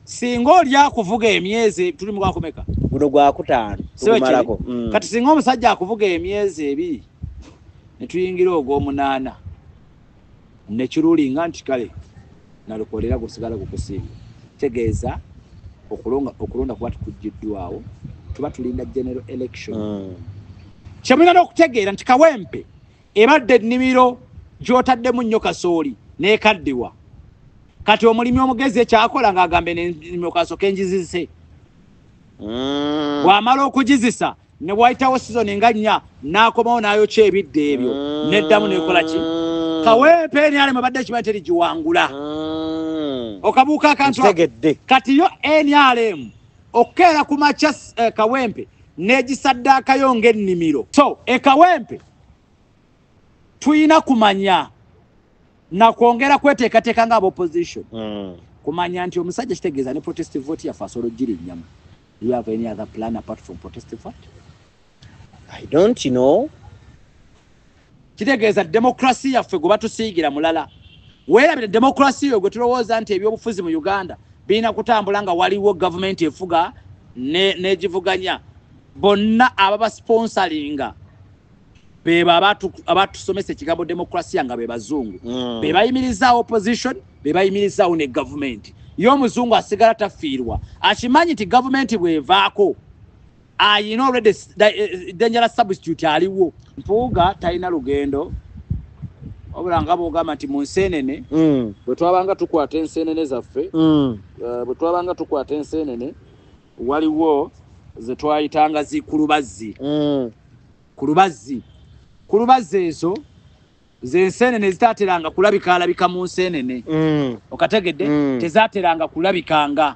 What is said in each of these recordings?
singa oli akuvuga emyezi tuli mu kwakomeka guno gwa kutaano tumalako kati singa omusajja akuvuga emyezi ebiri ne tuyingira ogw'omunaana ne kirulinga nti kale nalukolera gusigala gukusinga tegeeza okulonda kuba tukujjiddwawo tuba tulinda general election kyemulina n'okutegeera nti Kawempe ebadde ennimiro gy'otaddemu nnyo kasooli n'ekaddiwa kati omulimi omugezi ekyakola ng'agambe n'ennimiro kasooka enjizise bw'amala okugizisa ne bwayitawo sizoni nga nnya n'akomawo n'ayokya ebidde ebyo n'eddamu n'ekola ki Kawempe NRM abadde ekimanyi terigiwangula okabuuka akantu kati yo NRM okukeera ku makya Kawempe n'egisaddaakayo ng'ennimiro so Kawempe tuyina kumanya na kwongera kweteekateeka nga opposition kumanya nti omusajja kitegeeza ne protest vote yaffe asobola ogirinnyama. Do you have any other plan apart from protest vote? I don't know. Kitegeeza democracy yaffe gwe batusiigira mulala weerabire democracy yo gwe tulowooza nti ebyobufuzi mu Uganda birina kutambula nga waliwo government efuga n'egivuganya bonna ababa sponsoringa beba abatusomesa ekigambo democracy nga be bazungu be bayimiriza opposition be bayimiriza ne government yo omuzungu asigala tafiirwa akimanyi nti government bwevaako ayina already dangerous substitute aliwo Mpuuga talina lugendo obula nga bw'ogamba nti mu nseenene bwe twabanga tukwata enseenene zaffe bwe twabanga tukwata enseenene waliwo ze twayitanga zikulubazzi kulubazzi ezo z'enseenene zitaateranga kulabika mu nseenene okategedde tezaateranga kulabikanga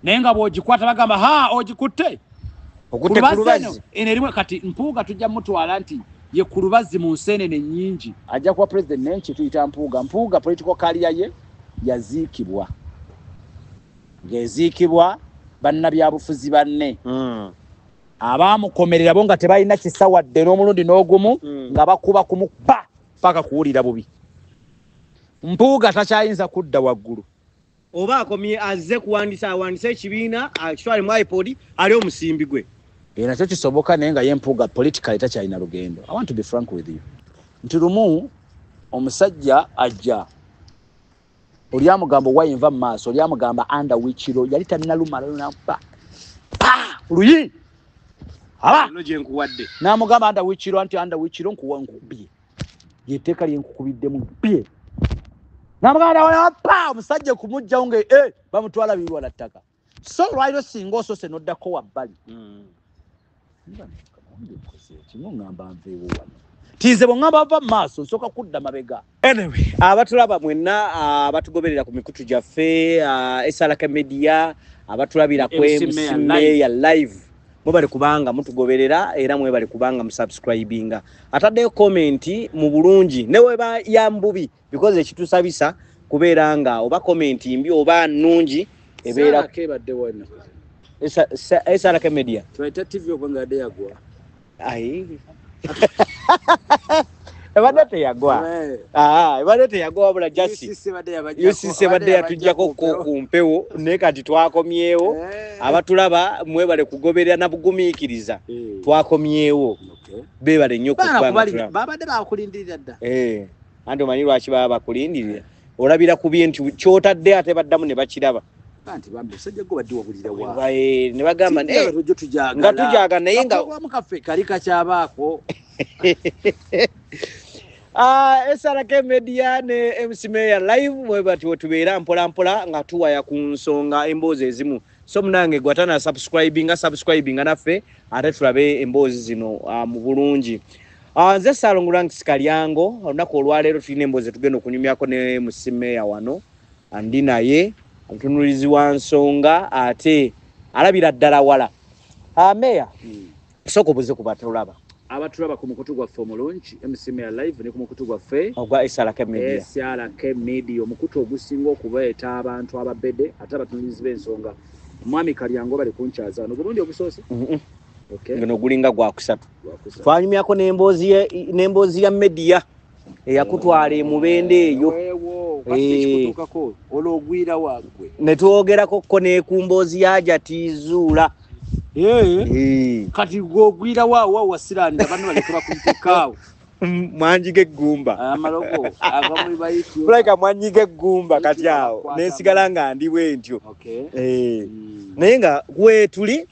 naye nga bw'ogikwata bagamba ha ogikutte kulubazzi eno erimu kati Mpuuga tujja mutwala nti ye kulubazzi mu nseenene nnyingi ajja kuba president nenki tuyita Mpuuga political career ye yaziikibwa ng'eziikibwa bannabyabufuzi banne abaamukomerera bo nga tebalina kisa wadde n'omulundi n'ogumu nga bakuba kumupa paka kuwulira bubi Mpuuga takyayinza kudda waggulu oba akomye azze kuwandisa ekibiina akitwale mu iPod ali omusimbi gwe nakyo kisoboka naye nga ye Mpuuga politically takyalina lugendo. I want to be frank with you nti lumu omusajja ajja oli amugamba wayinva mu maaso oli amugamba anda wikiro yali talina lumala lunampa luyi aba loje nkuwadde n'amugamba anda wikiro nkubye yeteeka lyenkukubidemu bye n'amugamba wala omusajja kumujjawo nge bamutwala birwa na ttaka so lwaliro singa osose n'oddako wabbali tize bongamba bava maaso nsooka kudda mabega. Anyway, abatulaba mwenna abatugoberera ku mikutu gyaffe SRK Media abatulabira ku MC ya live mwebale kubanga mutugoberera era mwebale kubanga musubscribinga ataddeyo comment mu bulungi ne weba yambubi because ekitusabisa kubeera nga oba comment mbi oba nnungi ebeera kebadde wonna SRK Media twaita TV okwangade yagwa ebadde yagwa ebadde yagwa bula jasi yusise badde yatujjako ku mpewo ne kati twakomyewo abatulaba mwebale kugoberera na bugumiikiriza twakomyewo bebale nnyo kubanga babadde bakulindirira dda andi omanyi lwaki baba bakulindirira olabira ku bintu kyotadde ate baddamu ne bakiraba kanti bambe sajja go badde wabulira wa ne bagamba nga tujaga naye nga mukafe kalika kyabaako SRK Media ne MC Meya live mwebati wetubeera mpola mpola nga tuwaya ku nsonga emboozi ezimu so munange gwatana subscribinga naffe ate tulabe emboozi zino mu bulungi nze Salongo Ranks Kalyango olunaku olwaleero tulina emboozi tugenda okunyumyako ne MC Meya wano andi naye omutunulizi wa nsonga ate alabira ddala wala Meya soko buze kubatulaba abatulaba ku mukutu gwaffe omulungi MC Meya live ne ku mukutu gwaffe ogwa SRK Media omukutu ogusinga okubeeta abantu ababede ate abatunulizi b'ensonga mwami Kalyango bali kunkyaza wano gubundi ogusoose ngono gulinga gwa kusatu twanyumyako n'emboozi ya media eyakutwala emubende eyo pasikutukako ologwira wagwe netwogerako ko nekumbozi yaja tizuula kati gwogwira waawo wasiranda bano balekera kumpikaawo mwanjige eggumba amalogo ava muri bayityo kulika mwanjige eggumba kati awo nesigala nga ndi bwentyo naye nga wetuli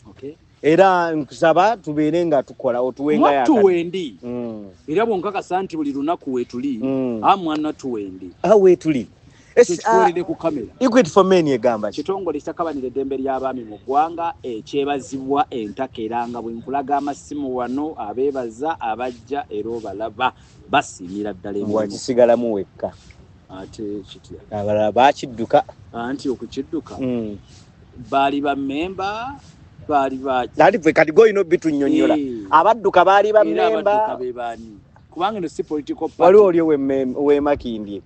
era nkusaba tubeere nga tukola otuwenga yakati tuwendi era bonkakasa nti buli lunaku wetuli amwana tuwendi wetuli ku kamera Equity for Men egamba kitongole kyakabanira eddembe ly'abaami mu ggwanga ekyebazibwa entakeranga bwe nkulaga amasimu wano abeebaza abajja era obalaba basiimira ddala wakisigalamu wekka ate kitya abalala bakidduka anti okukidduka baali bammemba baali ati ffe kati goyina bitunnyonnyola abadduka baali bammemba kubanga no si political party waliwo oli owemakindye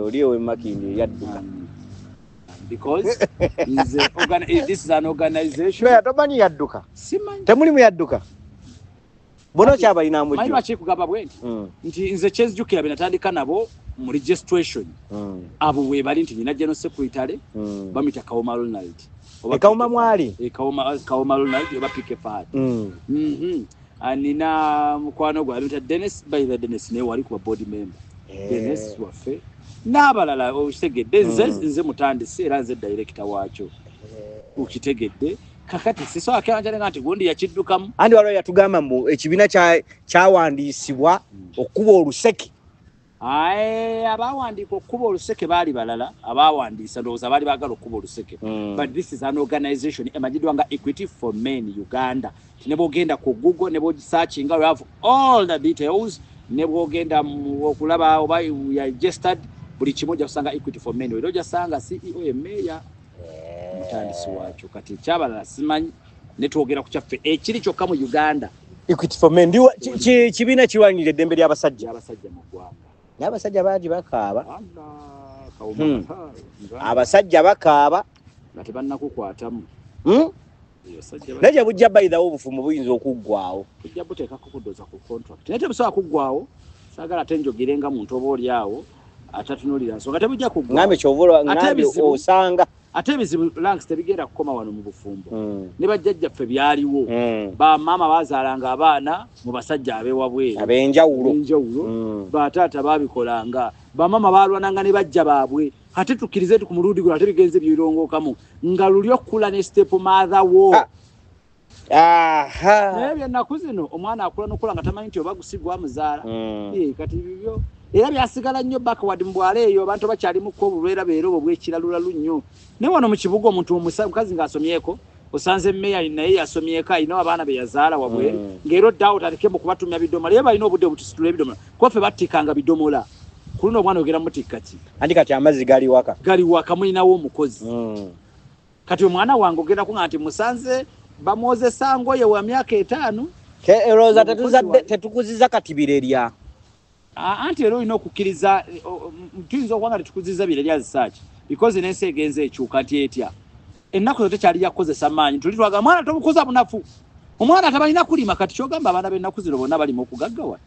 oliyo wemakindye yadduka because this is an organization tomanyi yadduka temuli mu yadduka bono kyabalina mujjo bakikugamba bwenti nti nze kyenzijukira benatandika nabo mu registration abo we bali nti nyina General Secretary bamita Kawoma Ronald Kawoma mwali Kawoma Ronald oba pike fat anina mukwano gwa bamita Dennis by the Dennis ne wali ku board member Dennis wafe n'abalala okitegedde nze mutandisi era nze director waakyo ukitegedde kakati siso akanjale ngati gundi yakiddukamu andi walo yatugamba mbu ekibina kyawandiisibwa okuba oluseke abawandiika okuba oluseke baali balala abawandiisa ndowooza baali baagala okuba oluseke but this is an organization emanyidwa nga Equity for Men Uganda ne bwogenda ku Google ne bwogisearchinga you have all the details ne bwogenda okulaba oba ya registered buli kimoja kusanga Equity for Men era ojasanga CEO emeya mutandisi wacho kati kyabalala simanyi netwogera ku kyaffe ekiri kyokka mu Uganda Equity for Men ndiwo kibina kiwanire eddembe ly'abasajja mu ggwanga n'abasajja baagi bakaaba abasajja bakaaba nga tebannakukwatamu naye bujja bayidhawo obufumu buyinza okuggwawo bujja buteekako kuddoza ku contract naye tebusobola kuggwawo saagala ate njogerenga muntu oba oli awo atatunulira nsonga tebujja kuggwawo ngambe kyovola ngambe osanga ate ebizibu lanks tebigenda kukoma wano mu bufumbo ne bajjajjaffe byaliwo bamaama bazaalanga abaana mu basajja abewabweru ab'enjawulo bataata babikolanga bamaama balwananga ne bajja baabwe ate tukkirize ku mulundi guno ate bigenze byirongookamu nga luli okukula ne step mother wo naye byennaku zino omwana akula n'okula nga tamanyi nti oba gusigwa muzaala kati bibyo era byasigala nnyo backward mu bwala eyo abantu bakyalimuko obulwera beera obwo bwekilalulalu nnyo naye wano mu kibuga omuntu omukazi ng'asomyeko osanze meya naye yasomyeko alina abaana be yazaala wabweru ng'era oddawo taleke mu kubatumya bidomola ye balina obudde obutusitula ebidomola kuba ffe battikanga bidomola ku luno omwana ogera mutikka ki andi kati amazzi gali waka mulinawo omukozi kati omwana wange ogerako nga nti musanze bamwozesa ngoye wa myaka 5 eroza tetukuziza kati birerya anti era olina okukkiriza tuyinza okuba nga tetukuziza birerya zisaaki because n'ensi egenze ekyuka nti etya ennaku zo tekyali yakukozesa maanyi tuli twaga mwana tomukoza bunafu omwana tabalina kulima kati kyogamba abaana b'ennaku zino bonna balima okugaggawa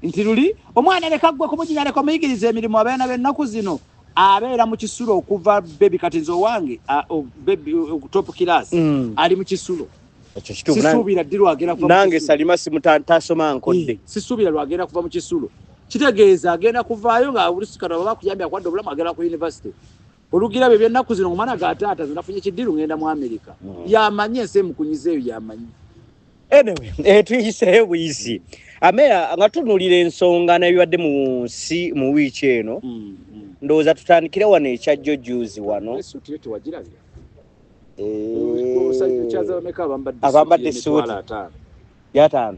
nti luli omwana leka ggwe kumujinya leka omuyigiriza emirimu abaana b'ennaku zino abeera mu kisulo okuva bebi kati nze owange top class ali mu kisulo sisuubira ddi lwagera kuva nange salima simutasoma nkodde sisuubira lwagera kuva mu kisulo kitegeeza agenda kuvaayo nga olusikano baba kuyambya akwadde obulamu agenda ku university olugira bye byennaku zino omwana gataata zinafunye kiddiru ngenda mu America yamanyi ensi emukunyiza eyo yamanyi anyway tuyiseeyo buyisi ameya nga tunulira ensonga n'ebibadde mu nsi mu wiiki eno ndowooza tutandikire wano ekyajjo juzi wano abambadde suuti yataano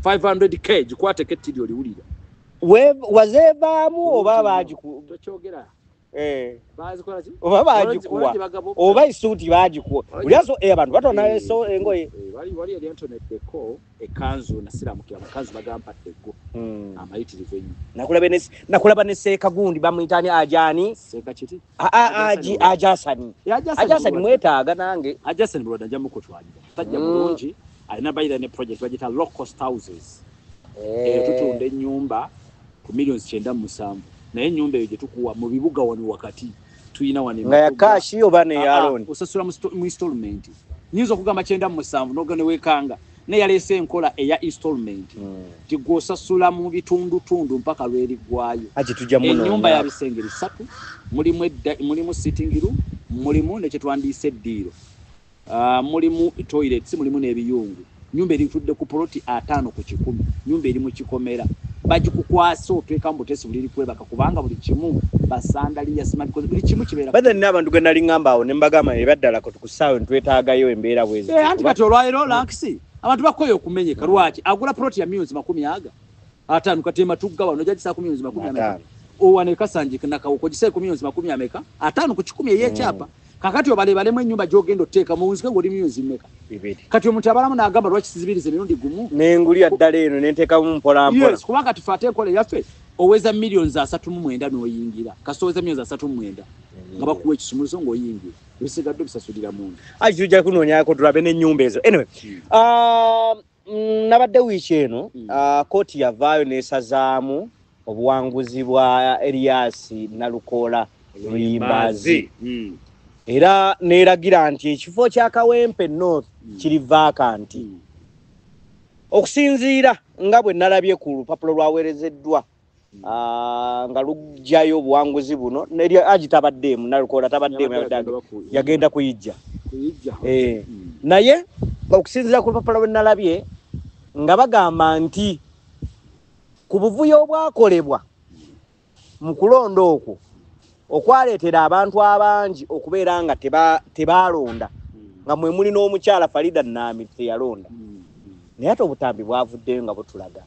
500k gikwate kettiri oliwulira wazeevaamu oba baagikutokyogera oba baagikuwa oba isuuti baagikuwa ulyaso abantu batona engoye wali yali antoneddeko ekanzu nasiramukira mukanzu bagampaddeko amayitirivu ennyo nakulaba ne Seeka gundi bamuyitani Ajani Seeka kiti Ajasani mwetaaga nange Ajasani bulwadde ajja mukutwalira tajja bulungi alina bayira ne project bagita low cost houses tutunda ennyumba ku millions 97 naye ennyumba eyo gye tukuwa mu bibuga wano wakati tuyina wano nga ya cash oba ne ya loan osasula mu installment nyinza okugamba 97 n'ogenda weekanga ne yaleese enkola eya installment tigwosasula mu bitundutundu mpaka lweriggwayo ennyumba ya bisenge 3 mulimu sitting room mulimu nekyetwandiise eddiiro mulimu toilets mulimu n'ebiyungu nyumba eritudde ku ploti 5 ku 10 nyumba eri mu kikomera bagikukwasa otweka mbotesi buliri kwebaka kubanga buli kimu basandali ya smart because buli kimu kibeera bada n'abantu gwe nali ngamba awo ne mbagamba ebaddala ko tukusaawe ntwetaagayo embeera bwezi anti kati olwaliro lankisi abantu bakoye okumenyeka lwaki agula ploti ya millions 10 5 katema tugga wano jagisa ku millions 10 owane kasanjika nakawuko gise ku millions 10 5 ku 10 yekyapa kakati obalemu ennyumba gyogenda otteeka mu nzike ng'oli millions mmeka kati omuntu abalamu n'agamba lwaki sizibiriza emirundi gumu n'engulya ddala eno n'enteekamu mpolampola kubanga tufaate enkola eyaffe oweza millions 39 n'oyingira kasi oweza millions 39 nga bakuwa ekisumuluzo ng'oyingira ebisigadde bisasulira munda tujja kunoonyako tulabe n'ennyumba ezo anyway nabadde wiiki eno kooti yavaayo n'esazaamu obuwanguzi bwa Erias Nalukoola Luyimbazi era neeragira nti ekifo kya Kawempe North kiri vacanti okusinziira nga bwe nalabye ku lupapulo lwaweerezeddwa nga lugjayo obuwanguzi buno agitabaddeemu Nalukoola tabaddeemu yagenda kuyijja naye okusinziira ku lupapulo lwe nalabye nga bagamba nti ku buvuyo obwakolebwa mu kulonda okwo okwaleetera abantu abangi okubeera nga tebalonda nga mwe muli n'omukyala Farida Nambi teyalonda naye ate obutambi bwavuddeyo nga butulaga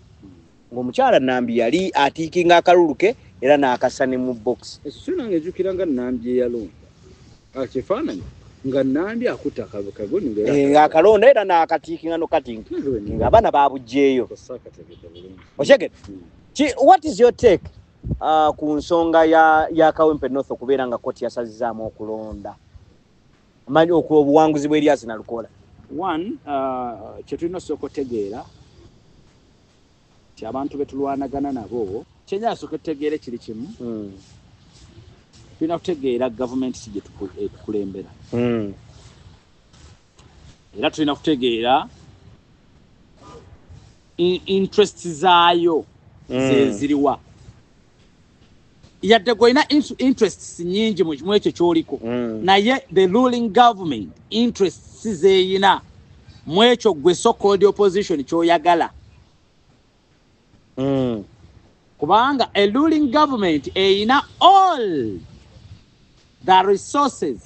ng'omukyala Nambi yali atiikinga akalulu ke era n'akassa ne mu box ekisuna ng'ejjukira nga Nambi eyalonda kifaananyi nga Nambi akuta kagoni ng'akalonda era n'akatiikinga nokatinga ng'abaana baabugjeeyo okyegere what is your take ku nsonga ya Kawempe North okubeera nga kooti yasazizaamu okulonda manyi obuwanguzi bwa Erias Nalukoola kyetulina osooka otegeera ti abantu betulwanagana nabo kyenya asooka otegeera kiri kimu tulina kutegeera gavumenti si gyetukulembera era tulina kutegeera interest zaayo zeziriwa yadde goina interests nyingi mu ekyo kyoliko naye the ruling government interests zeeyina mu ekyo gwe so-called opposition kyoyagala kubanga a ruling government eyina all the resources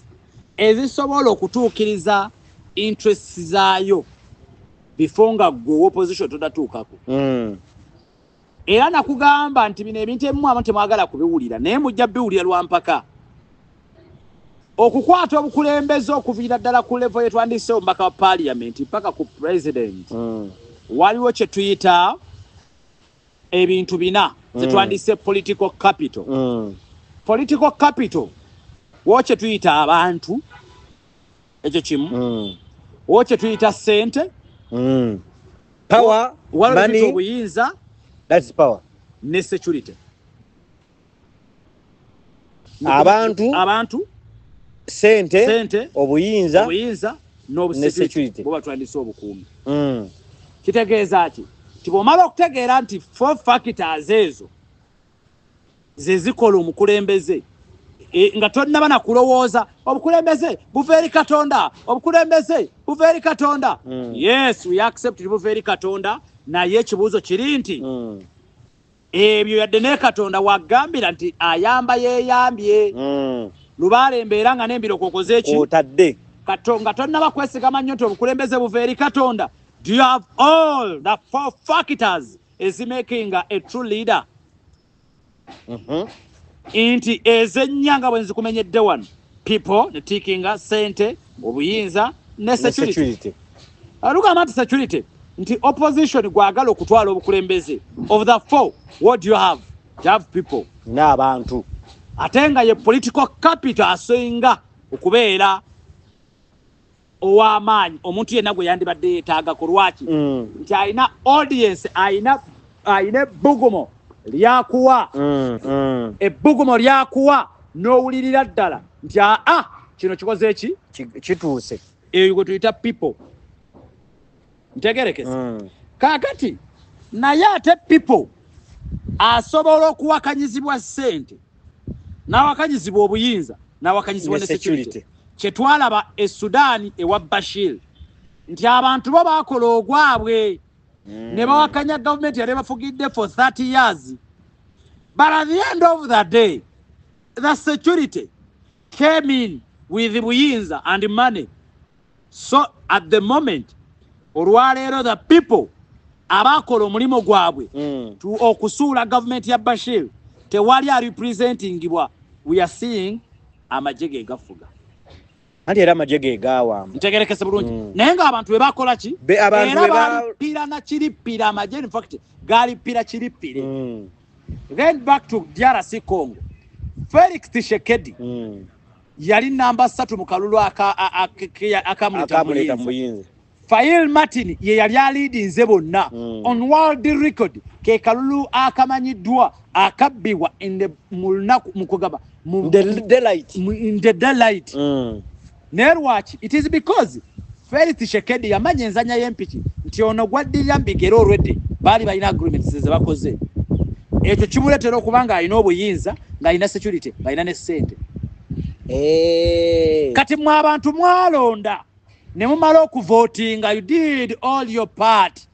ezisobola okutuukiriza interests zaayo before nga gwe opposition todatuukako era nakugamba nti bino ebintu ebimu abantu temwagala kubiwulira naye mujja biwulira lwampaka okukwata obukulembeze okuviira ddala ku level yetwandise omubaka wa parliament mpaka ku president waliwo kye tuyita ebintu bina zetwandise political capital political capital wo kye tuyita abantu ekyo kimu wo kye tuyita ssente power money obuyinza that's power ne security abantu sente obuyinza ne security bo batwandise obukuumi kitegeeza ki tibomala okutegeera nti 4 factors ezo zezikola omukulembeze nga tonnaba na kulowooza obukulembeze buva eri Katonda obukulembeze buva eri Katonda yes we accept buva eri Katonda naye ekibuuzo kiri nti ebyo yadde ne Katonda wagambira nti ayamba yeeyambye lubaale embeera nga n'embirokookoze eki otadde Katonda tonnaba kwesigama nnyo nti obukulembeze buva eri Katonda. Do you have all the 4 factors is making a true leader? Inti ezenyanga bwenzi kumenyedde wano people ne tikinga sente obuyinza ne security aluga amati security nti opposition gwagala okutwala obukulembeze of the 4 what do you have? You have people n'abantu atenga ye political capital asoinga okubeera ow'amaanyi omuntu yenna gwe yandibadde yeetaaga ku lwaki nti ayina audience ayina bugumo lyakuwa ebbugumo lyakuwa n'owulirira ddala nti kino kikoze eki kituuse eyo gwe tuyita people ntegerekese kaakati naye ate people asobola okuwakanyizibwa ssente n'awakanyizibwa obuyinza n'awakanyizibwa ne security kyetwalaba Sudan ewa Bashir nti abantu bo baakola ogwabwe ne bawakanya gavumenti yali bafugidde for 30 years but at the end of the day the security came in with buyinza and money. So at the moment olwaleero the people abakola omulimo gwabwe okusuula government ya Bashir tewali representingibwa. We are seeing amajege gafuga andi era amajege gawa ntegerekese bulungi naye nga abantu be bakola ki era balipira na kiripira amajege in fact galipira kiripire then back to DRC Congo Felix Tshisekedi yali namba 3 mu kalulu akamuleta muyinza Fail Martin ye yali alidinze bonna on world record ke kalulu akamanyiddwa akabbibwa in the mukugaba in the daylight Nerwatch it is because Felix Tshisekedi yamanya enzanya y'empiki nti ono gwaddirira mbigero already bali balina agreements ze bakoze ekyo kimuletera okubanga alina obuyinza ng'alina security ng'alina ne ssente kati mwe abantu mwalonda ne mumala okuvotinga you did all your part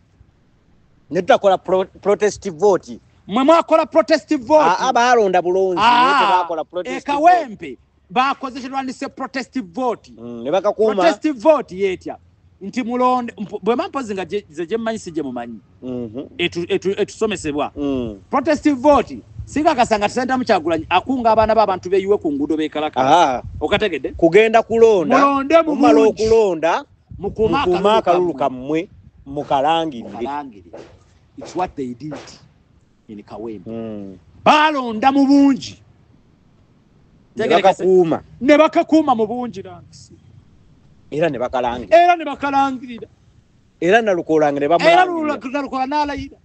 ne tutakola protestive vote mwe mwakola protestive vote abalonda bulungi bakola protestive ekawempe bakoze kirwandise protestive vote ne bakakuma protestive vote yetya nti mulonde bwe mampozi nga je manyisi je mumanyi etusomesebwa protestive vote singa kasanga tsenda muchagulanyi akunga abana b'abantu beyiwe ku ngudo bekalaka okategedde kugenda kulonda mumalo okulonda mukuma kalulu kamwe mukalangirire it's what they did in Kawempe balonda mu bungi ne bakakuma mu bungi ranks era ne bakalangirira era nalukolangire nalukola n'alayira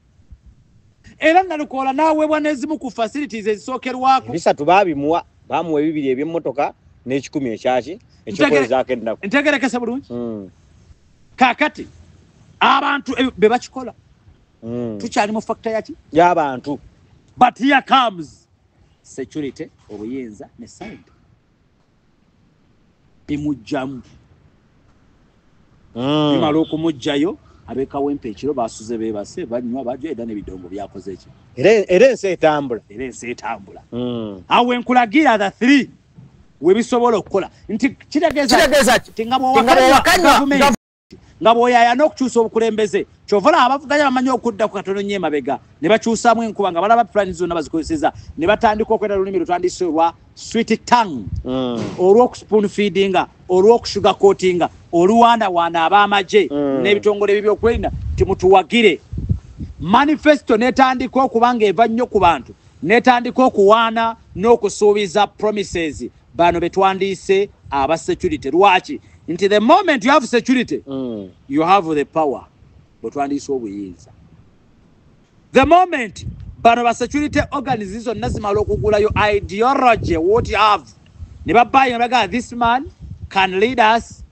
era nalukola naweebwa n'ezimu ku facilities ezisookerwako bisatu babimuwa bamuwa ebibiri eby'emmotoka n'ekikumi ekyaki ekyokuwezaako ennaku ntegerekese bulungi kaakati abantu be bakikola tukyali mu factor yaki y'abantu but here comes security obuyinza ne side bimujjamu bimala okumujjayo ab'Ekawempe ekiro basuze beebase banywa bajja edda n'ebidongo byakoze eki era ensi etambula awo enkulagira the 3 we bisobola okukola nti kitegeeza nti nga bw'owakanywa nga bw'oyaya n'okukyusa obukulembeze kyovola abavuganya bamanyi okudda ku katono nnyo emabega ne bakyusaamu enkuba nga balaba pulani zonna bazikozeseza ne batandika okwenda lulimi lutandise olwa sweet tongue olw'okuspoon feedinga olw'okushuga coatinga oluwandawana ab'amagye n'ebitongole by'ebyokwerinda timutuwagire manifesto netandika okuba nga eva nnyo ku bantu netandika okuwaana n'okusuubiza promises bano betwandiise aba security lwaki nti the moment you have security you have the power bwetwandiise obuyinza the moment bano ba security organization nazimala okugulayo ideology what you have ne babaye baga this man can lead us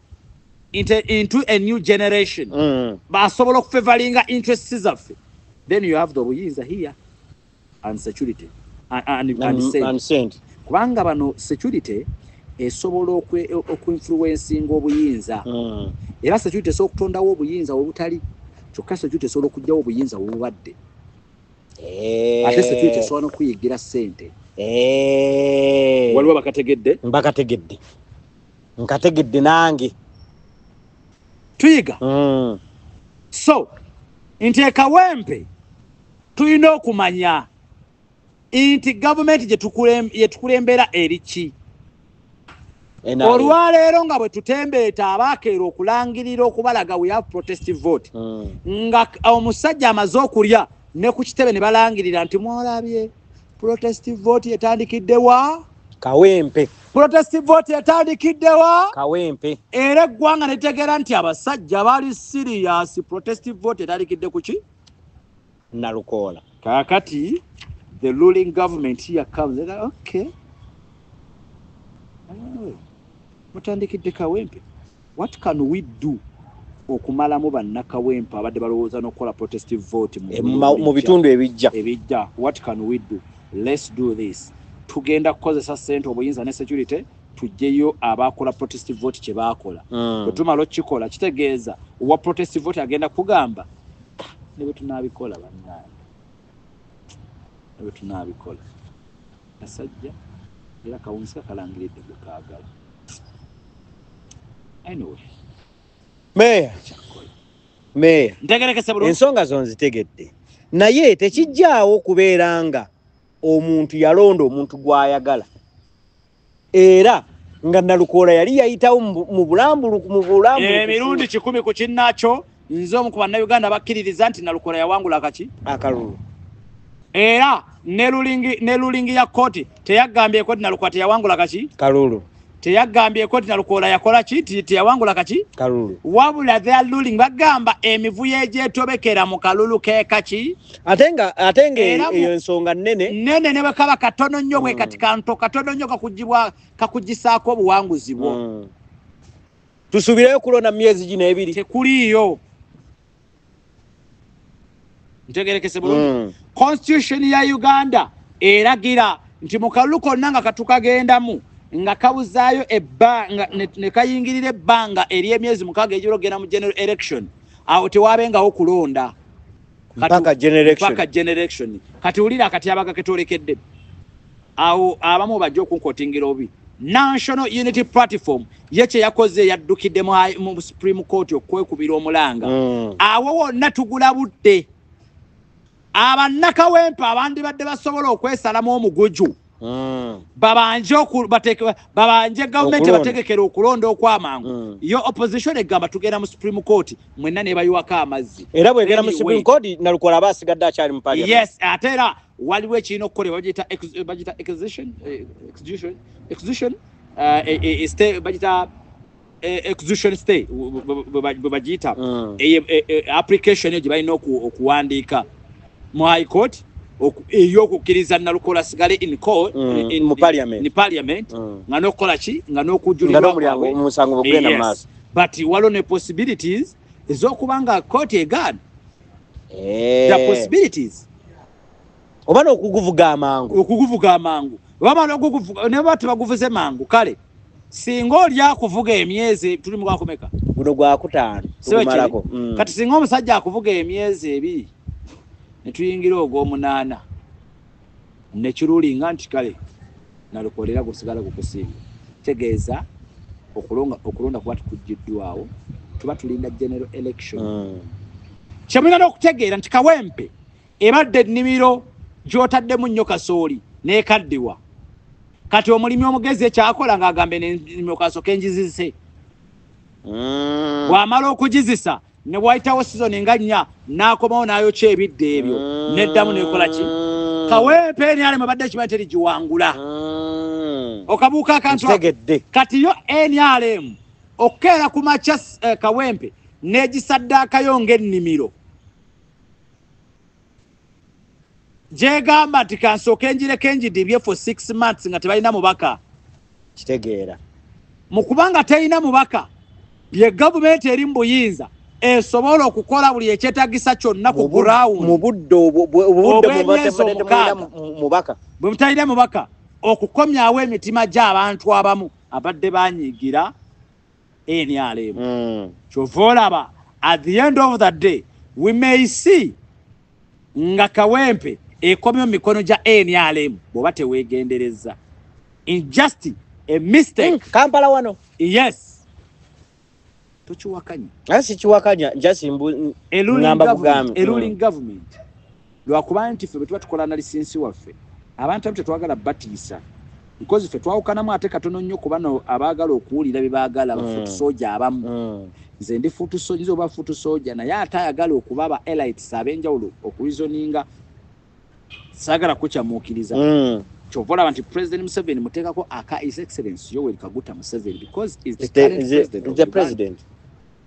into a new generation basobola okufavoringa interests zaffe then you have the obuyinza here and security and send kubanga bano security esobola okuinfluencing obuyinza era security so okutondawo obuyinza obutali kyokka security esobola okugyawo obuyinza obubadde ate security esobola okuyigira ssente waliwo bakategedde nkategedde nange tuyiga so nti Ekawempe tulina okumanya nti gavumenti yetukulembera eriki olwaleero nga bwe tutembeeta abaakeera okulangirira okubalaga we have protestive vote nga omusajja amaze okulya ne ku kitebe ne balangirira nti mwolabye protestive vote yetandikiddewa Kawempe protestive vote yetandikiddewa Kawempe era eggwanga ne litegeera nti abasajja bali serious protestive vote yetandikidde ku ki Nalukola kaakati the ruling government here comes. They're like, okay. Mutandikidde Kawempe. What can we do? Okumalamu bannakawempe abadde balowooza n'okukola protestive vote mu bitundu ebijja. What can we do? Let's do this. Tugenda kukozesa ssente obuyinza ne security tujjeyo abakola protestive vote kye baakola. Bwe tumala okikola kitegeeza owa protestive vote agenda kugamba ne bwe tunaabikola bannange. Ne bwe tunaabikola. Kasajja era kawunsika kalangiridde gwe kaagala. Anyway. Meya. Ntegerekese bulungi. Ensonga zo nzitegedde. Naye tekijjaawo kubeera nga omuntu yalonda omuntu gw'ayagala. Era nga Nalukoola yali yayitawo mu bulambuluku. Emirundi 10 ku kinnakyo nze omu ku bannayuganda bakkiririza nti Nalukoola yawangula akalulu. Era ne ruling ya kkooti teyagambye ko Nalukoola teyawangula kalulu. Teyagambye ko Nalukoola yakola teyawangula kalulu. Wabula they are ruling bagamba emivuyo egyetobekera mu kalulu keki. Atenga eyo ensonga nene ne bakaba katono nnyo bwe kati kanto katono nnyo kakugisaako obuwanguzi bwo. Tusubireyo kulonda myezi gino ebiri. Tekuliyo. Ntegerekese bulungi. Constitution ya Uganda eragira nti mu kalulu konna nga katukagendamu nga kabuzaayo ebbanga ne kayingirira ebbanga eri emyezi 6 ejirogenda mu general election. Awo tewabengawo kulonda. Mpaka generation. Kati ulira kati abaga ketolekedde. Awo abamu bajja okunkotingira obi. National Unity Platform yeche yakoze yaddukidde mu Supreme Court okwekubira omulanga. Awo wonna tugulabudde. Abannakawempe abandi badde basobola okwesalamu omuguju. Babanje government bategekera okulonda okwamangu. Yo opposition egamba tugenda mu Supreme Court mwenna ne bayiwaka amazzi. Era bwegera mu Supreme Court Nalukoola abasigadde akyali mu parliament. Yes, atera waliwo ekino okukolebwa bagita execution stay bagita application yo gibalina okuwandiika mu High Court eyokukkiriza Nalukoola sigale in court in parliament nga nokukola ki nga n'okujulirwa omusango bugenda mu maaso. But waliwo ne possibilities ez'okubanga court egaana. The possibilities oba n'okuguvuga amangu. Bamala okuguvuga ne bati baguvuze mangu kale singa oli akuvuga emyezi tuli mu kwakomeka guno gwa 5 tumalako. Kati singa omusajja akuvuga emyezi 2 netuyingira ogw'omunaana ne kirulinga nti kale Nalukoola gusigala gukusinga. Tegeeza okulonda kuba tukujjiddwawo tuba tulinda general election. Kyemulina n'okutegeera nti Kawempe ebadde ennimiro gy'otaddemu nnyo kasooli n'ekaddiwa. Kati omulimi omugezi ekyakola ng'agambe n'ennimiro kasooka enjizise. Bw'amala okugizisa ne bwayitawo season nga 4 n'akomawo n'ayokya ebidde ebyo n'eddamu n'ekola ki. Kawempe NRM badde kimanyi terigiwangula. Okabuuka akantu kati yo NRM okukeera ku makya Kawempe n'egisaddaakayo ng'ennimiro gyegamba nti kansooka enjireko enjidibye for 6 months nga tebalina mubaka. Kitegeera mu kubanga terina mubaka ye gavumenti eri mu buyinza esobola okukola buli ekyetaagisa kyonna ku ground mu budde mubaka bwe mutalina mubaka okukomyawo emitima gy'abantu abamu abadde banyiigira NRM. Kyova olaba at the end of the day we may see nga Kawempe ekomyo mikono gya NRM bw'oba teweegendereza. In just a mistake. Kampala wano. Yes. Tuchiwakanya. Asi chiwakanya just ngamba kugambe. Ruling government. Lwakuba nti ffe betuba tukola analysis waffe. Abantu abate twagala batiisa. Because ffe twawukanamu ate katono nnyo ku bano abaagala okuwulira bye baagala bafutu soja abamu. Nze ndi futu soja nzo ba futu soja naye ate ayagala okuba aba elites ab'enjawulo okureasoninga sagala kukyamuukiriza. Chovola nti President Museveni muteekako aka His Excellency Yoweri Kaguta Museveni because is the current president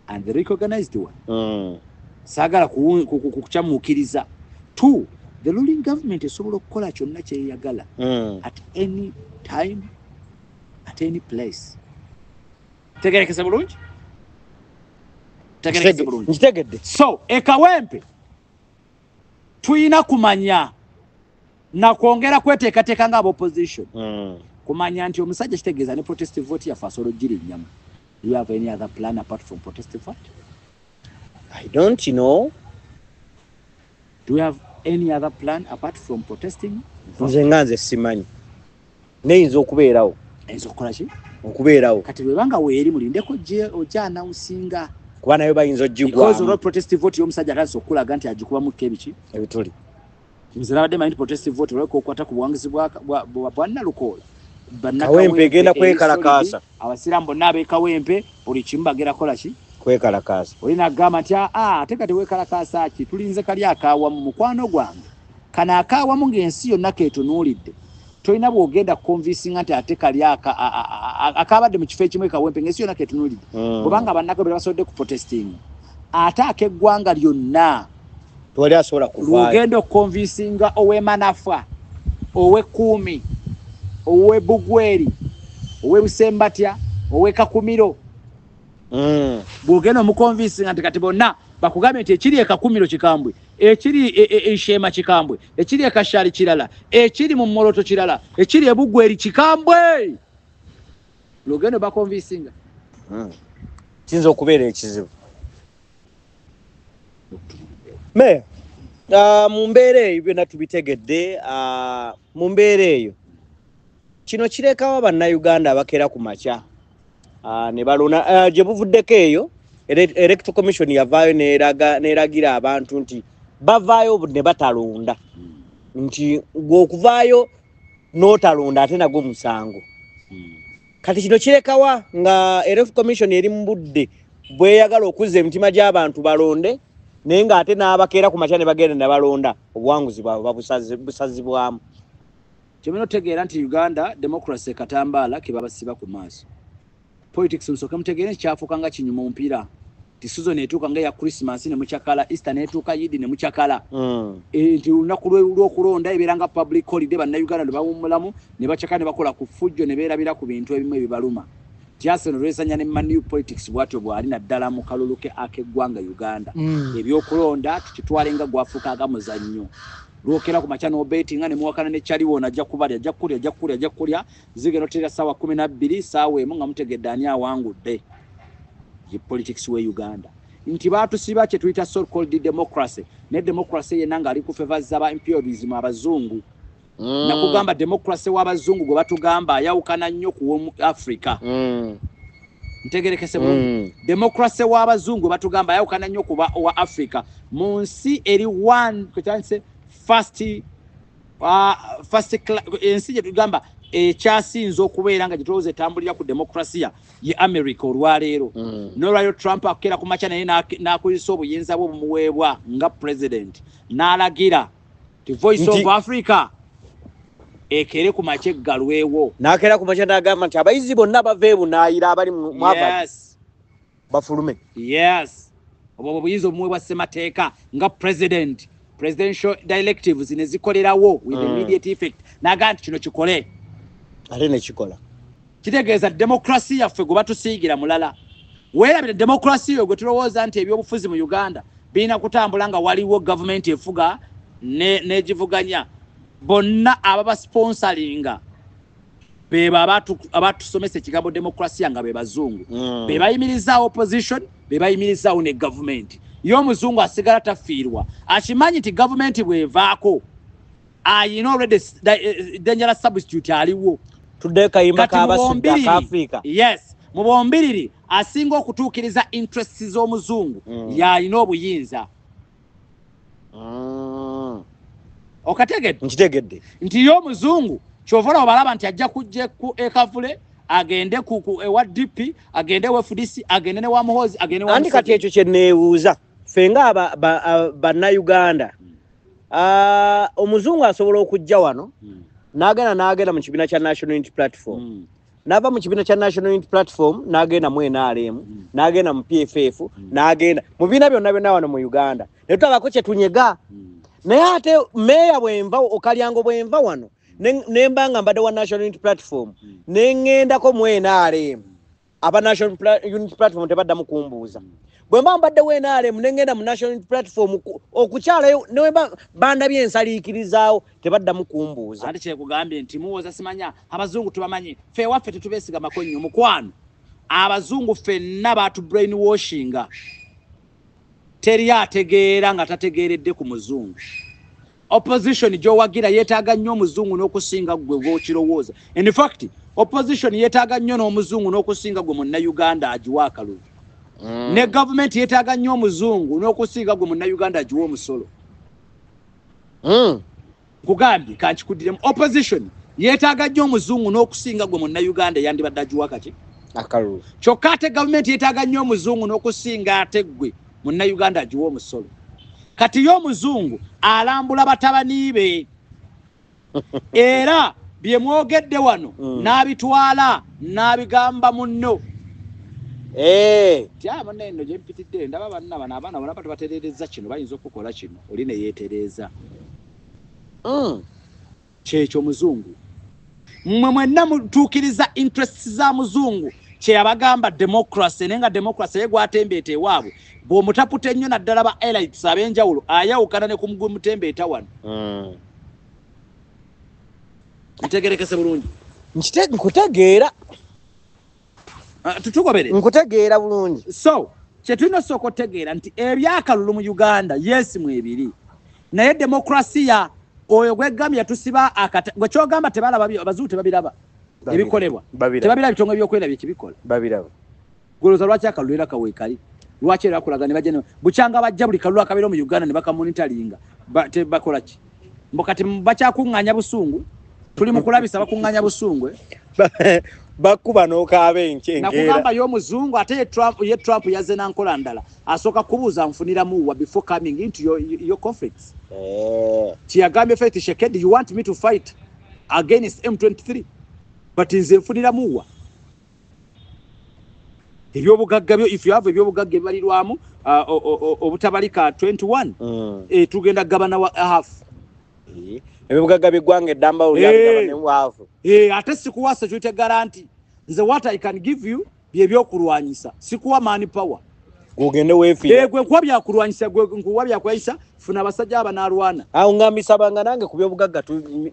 and the recognized one. Sagala kukyamuukiriza. 2 the ruling government esobola okukola kyonna kyeyagala at any time, at any place. Tegerekese bulungi? Tegerekese bulungi. Nkitegedde. So ekawempe tuyina kumanya na kwongera kweteekateeka nga opposition kumanya nti omusajja kitegeeza ne protest vote yafe asobola ogira ennyama. Do you have any other plan apart from protest vote? I don't know. Do you have any other plan apart from protesting? Nze nganze simanyi. Neyinza okubeerawo. Eyinza okukola ki? Okubeerawo. Kati bwebanga weeri mulindeko ojja announcinga. Kuba nayo bayinza oggibwamu. Because olwo protest vote y'omusajja atandise okulaga nti agikubamu ebiki? Ebituli. Nze nabadde manyi protest vote olweko okwata ku buwanguzi bwa Nalukoola. Kawempe egenda kwekalakaasa. Abasiraamu bonna ab'ekawempe buli kimu bagera kola ki? Kwekalakaasa. Olina agamba nti ate kati weekalakaasa ki? Tulinze kali akaawamu mukwano gwange. Kana akaawamu ng'ensi yonna keetunuulidde. Tolina bw'ogenda convincing nti ate kali akaabadde mu kifo ekimu ekawempe ng'ensi yonna keetunuulidde. Kubanga bannagabira basobodde ku protesting. Ate ak'eggwanga lyonna tewali asobola kuvaayo. Lw'ogenda okukonvinsinga ow'Emanafa, ow'Ekkuumi, ow'Ebugweri, ow'Ebusembatya, ow'Ekakumiro. Bw'ogenda omukonvinsinga nti kati bonna bakugambye nti ekiri Ekakumiro kikambwe, ekiri Ishema kikambwe, ekiri Ekashali kirala, ekiri mu Moroto kirala, ekiri Ebugweri kikambwe. Lw'ogenda obakonvinsinga. Kiyinza okubeera ekizibu. Meya, mu mbeera eyo byonna tubitegedde, mu mbeera eyo kino kirekawo bannayuganda abakeera ku makya ne balona gye buvuddeko eyo electoral commission yavaayo n'eragira abantu nti bavaayo ne batalonda, nti gw'okuvaayo n'otalonda ate nagwo musango. Kati kino kirekawa nga electoral commission eri mu budde bweyagala okuzza emitima gy'abantu balonde, naye ng'ate n'abakeera ku makya ne bagenda ne balonda obuwanguzi bwabwe busazibwamu. Kyemino tegeera nti Uganda democracy katambaala ke babasiba ku maaso. Politics musoke mutegeere kyafuuka nga kinyuma omupiira. Ti season etuuka nga ya Christmas ne mukyakala, Easter netuuka Yidi ne mukyakala. Nti olunaku lw'okulonda ebeera nga public holiday bannayuganda ne bawummulamu ne bakyaka ne bakola ku ffujjo ne beerabira ku bintu ebimu ebibaluma. Tyaseno lwesanya ne Manu politics bwatyo bwali naddala mu kalulu ke ak'eggwanga Uganda. Ebyokulonda tukitwale nga gwafuuka agamuzannyo. Lwokera ku makya n'obetinga ne muwakana ne Chaliwona ajja kubalya, ajja kulya zigeno tera sawa 12 saawa emu nga mutegedde ani awangudde. Ye politics we Uganda. Nti baatusiba kye tuyita so called democracy. Ne democracy yenna nga ali ku favors aba imperialism abazungu. Na kugamba democracy w'abazungu gwe batugamba ayawukana nnyo ku Africa. Ntegerekese bulungi. Democracy w'abazungu batugamba ayawukana nnyo ku wa Africa. Mu nsi eri one kutandise first ensi gye tugamba ekyasinze okubeera nga gye etambulira ku demokrasiya ye America olwaleero. N'olwaliro Trump akera ku makya naye n'akozesa obuyinza bwe bumuweebwa nga president n'alagira ti Voice of Africa ekere ku makya eggalwewo. N'akera ku makya n'agamba nti abayizi bonna bave bunaayira abali mu Harvard bafulume. Yes. Obwo buyinza obumuweebwa ssemateeka nga presidential directives ne zikolerawo with immediate effect. N'agamba nti kino kikole. Ate ne kikola. Kitegeeza demokrasi yaffe gwe batusiigira mulala. Weerabira demokrasi yo gwe tulowooza nti ebyobufuzi mu Uganda birina kutambula nga waliwo government efuga n'egivuganya. Bonna ababa sponsoringa beba abatusomesa ekigambo demokrasiya nga be bazungu. Be bayimiriza opposition, be bayimiriza ne government. Y'omuzungu asigala tafiirwa. Akimanyi nti government bwevaako ayina already dangerous substitute aliwo. Tudde kayimba k'abasudda ka Africa. Yes. Mu bombiriri asinga okutuukiriza interests z'omuzungu y'alina obuyinza. Okategedde? Nkitegedde. Nti y'omuzungu kyova obalaba nti ajja kujja ku Ekavule agende ku ewa DP agende wa FDC agende ne wa Muhoozi agende wa Andi kati ekyo kye neebuuza fenga bannayuganda omuzungu asobola okujja wano n'agenda mu kibiina kya National Unity Platform n'ava mu kibiina kya National Unity Platform n'agenda mu NRM n'agenda mu PFF n'agenda mu bibiina byonna wano mu Uganda ne tutabako kye tunyega naye ate meya bwenva okalyango bwenva wano nembanga mbadde wa National Unity Platform nengendako NRM aba National Unity Platform tebadda mukumbuuza bwemba mbadde wa NRM nengenda mu National Unity Platform okukyalayo newemba bandabye ensaliikirizaawo tebadda mukumbuuza ate kyekugambye nti muwoza simanya abazungu tubamanyi fe waffe tetubeesigama nnyo mukwano abazungu ffenna baatu brainwashinga teri ategeera nga tategeeredde ku muzungu opposition gy'owagira yeetaaga nnyo omuzungu n'okusinga gwe bw'okirowooza in fact opposition yeetaaga nnyo n'omuzungu n'okusinga gwe munnayuganda agiwa akalulu ne gavumenti yeetaaga nnyo omuzungu n'okusinga gwe munnayuganda agiwa omusolo kugambye kankikuddiramu opposition yeetaaga nnyo omuzungu n'okusinga gwe munnayuganda eyandibadde agiwa kaki akalulu kyokka ate gavumenti yeetaaga nnyo omuzungu n'okusinga ate gwe munnayuganda agiwa omusolo kati y'omuzungu alambula batabani be era bye mwogedde wano n'abitwala n'abigamba munno tyaba neno gye mpitidde ndaba banna bano abaana bona batubatereereza kino bayinza okukola kino oli ne yeetereeza kyekyo muzungu mmwe mwenna mutuukiriza interests za muzungu kyeyabagamba democracy naye nga democracy ye gwatembeeta ewaabwe bw'omutapute ennyo naddala ba elites ab'enjawulo ayawukana ne ku mutembeeta wano ntegerekese bulungi nkutegeera tutugobere nkutegeera bulungi so kyetulina osooka otegeera nti ebyakalulu mu Uganda yesi mu ebiri naye demokrasiya oyo gwegambye tusiba gwe kyogamba tebalaba abazungu tebabiraba ebikolebwa tebabiraba bitongole by'okwerabya ekibikola babiraba goloza lwaki akalulu era kaweekali lwaki era akulaga ne bajja bukyanga bajja buli kalulu akabeera mu Uganda ne bakamonitaringa bakola ki mbo kati bakyakuŋŋaanya busungu tuli mu kulabisa bakuŋŋaanya busungu bakuba n'okaaba enkyengera nakugamba y'omuzungu ate ye Trump yazze nankola ndala asooka kubuuza nfuniramu wa before coming into your conflicts kiyagambye Faith Shekedi you want me to fight against M23 but nze nfuniramu wa ebyobugagga byo if you have ebyobugagga ebibalirwamu obutabalika 21 tugenda gabana wa half ebyobugagga bigwanga eddamba olyagabana wa half ate sikuwa security guarantee nze what I can give you bye byokulwanyisa sikuwa money power ogende weefiira gwe kuba byakulwanyisa gwe nkuwa byakwayisa funa abasajja abanalwana ngambisa banga nange ku byobugagga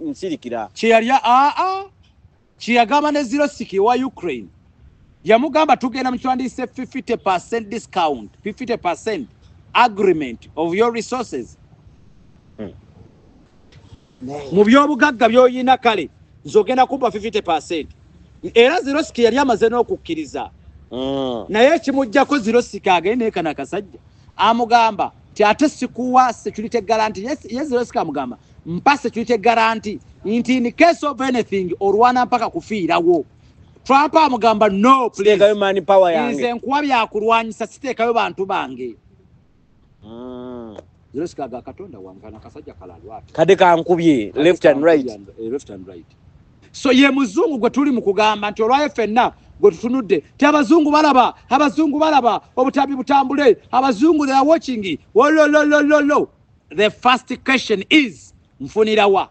nsirikira kiyagamba ne Zelensky wa Ukraine yamugamba tugenda mu kiwandiise 50% discount 50% agreement of your resources mu byobugagga byoyina kale nzogenda kuba 50% era Zelensky yali amaze n'okukkiriza naye kimujjako Zelensky agende kana kasajja amugamba ti ate sikuwa security guarantee yes Zelensky amugamba mpa security guarantee nti in case of anything olwana mpaka kufiirawo Trump amugamba no please money power yange nze nkuwa byakulwanyisa siteekayo bantu bange Zelensky aga katonda wangana kasajja kalalwati kade kankubye left and right so ye muzungu gwe tuli mu kugamba nti olwaye ffenna gwe tutunudde ti abazungu balaba obutabi butambule abazungu they are watching lo the first question is mfunirawa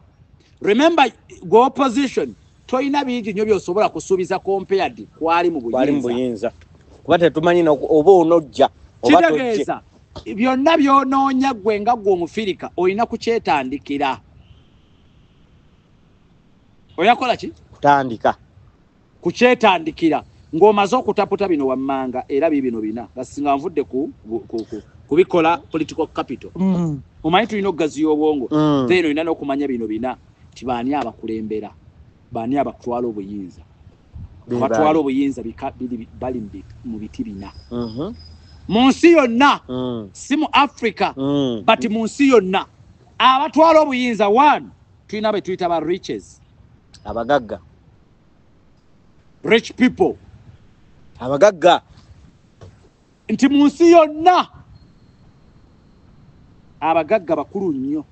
remember go opposition toyina bingi nnyo byosobola kusuubiza compared kwali mu buyinza kuba tetumanyi oba onojja oba kitegeeza byonna byonoonya gwe nga gwe omufirika olina kukyetandikira oyakola ki kutandika kukyetandikira ng'omaze okutaputa bino wammanga era bino bina gasinga nvudde kubikola political capital omanyi tulina okugaziya obwongo then olina n'okumanya bino bina ti baani abakulembera baani abatwala obuyinza batwala obuyinza bali mu biti bina mu nsi yonna si mu Africa but mu nsi yonna abatwala obuyinza one tulina be tuyita ba riches abagagga rich people abagagga nti mu nsi yonna abagagga bakulu nnyo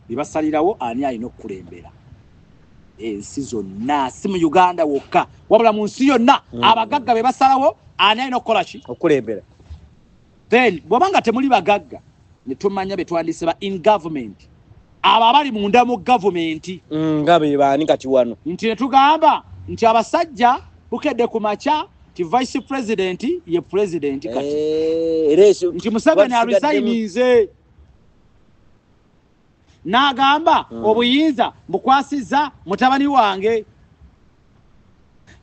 bibasalirawo ani alina okukulembera ensi zonna si mu Uganda wokka wabula mu nsi yonna abagagga be basalawo ani alina okukola ki okulembera then bw'obanga temuli bagagga ne tumanya betwandise ba in government aba bali munda mu government ngabe bani kati wano nti ne tugamba nti abasajja bukedde ku macha ti vice president ye president kati nti Museveni aresigninze n'agamba obuyinza bukwasiza mutabani wange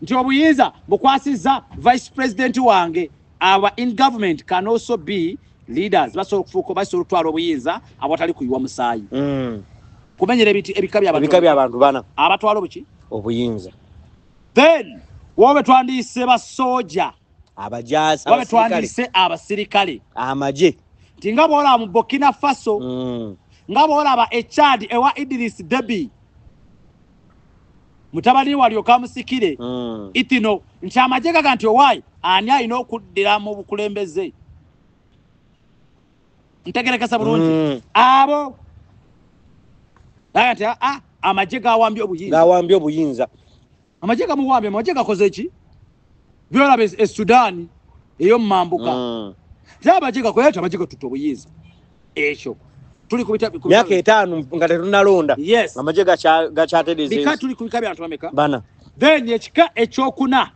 nti obuyinza bukwasiza vice president wange. Our in government can also be leaders basobola okufuuka basobola okutwala obuyinza abatali kuyiwa musaayi kumenyera ebika by'abantu bana abatwala obuki obuyinza. Then wobe twandise basoja abajaasi wobe twandise abasirikale amaje nti nga bw'olaba mu Burkina Faso nga bw'olaba Chad ewa Idris Deby mutabani walyoka musikire itino nti amaje gaga nti owaayi ani alina okuddira mu bukulembeze ntegerekesa bulungi abo nti amaje gawambye obuyinza amaje gamuwambye amaje gakoze eki byolaba Sudan eyo mambuka amaje gakoyeta amaje gatuta obuyinza ekyo tuli kubita myaka 5 nga tetunalonda amaje gachatereze bika tuli kubika byantu bameka bana then ekika ekyokuna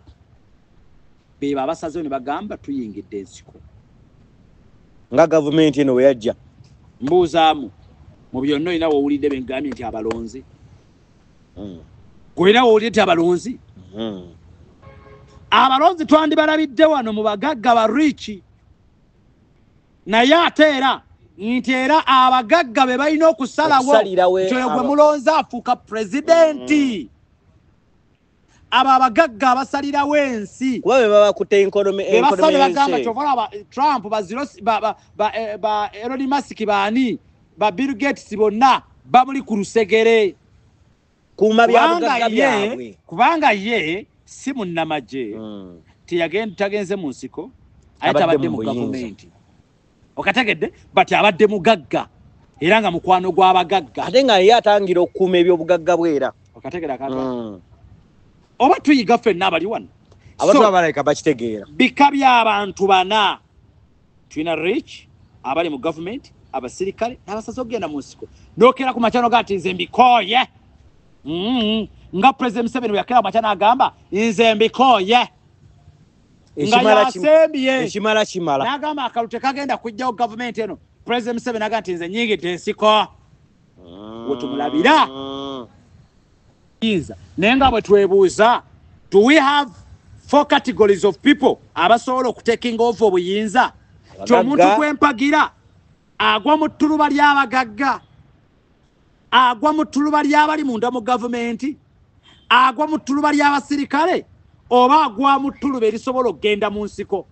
beba abasaze ne bagamba tuyingidde ensiko nga government eno weyajja mbuzaamu mu byonna ina wowulidde bengambye nti abalonzi kwina wowulidde abalonzi abalonzi twandibalabidde wano mu bagagga ba rich naye ate era nti era abagagga be balina okusalawo kyoyo gwe mulonzi afuuka pulezidenti abo abagagga abasalirawo ensi kuba be babakutte enkonomi bagamba kyovala Trump ba Elon Musk baani ba Bill Gates bonna bamuli ku lusegere kuma byabugagga byabwe kubanga ye si munnamaje tagenze mu nsiko ayita abadde mu gavumenti okategedde bati abadde mugagga era nga mukwano gw'abagagga ate nga ye atangira okukuuma ebyobugagga bwera okategedde akatwa oba tuyiga ffenna abali wano abantu abalayika bakitegeera bika by'abantu bana tulina rich abali mu government abasirikale n'abasaze okugenda mu nsiko n'okera ku makyano gati nze mbikooye nga President Museveni bwe yakera ku makyano agamba nze mbikooye nga yasembye ekimala n'agamba akalute kagenda kujjawo government eno President Museveni agamba nti nze nyingidde ensiko wetumulabira naye nga bwe twebuuza do we have 4 categories of people abasobola okutaking off obuyinza ti omuntu gwempagira agwa mu ttuluba ly'abagagga agwa mu ttuluba ly'abali munda mu gavumenti agwa mu ttuluba ly'abasirikale oba agwa mu ttuluba erisobola okugenda mu nsiko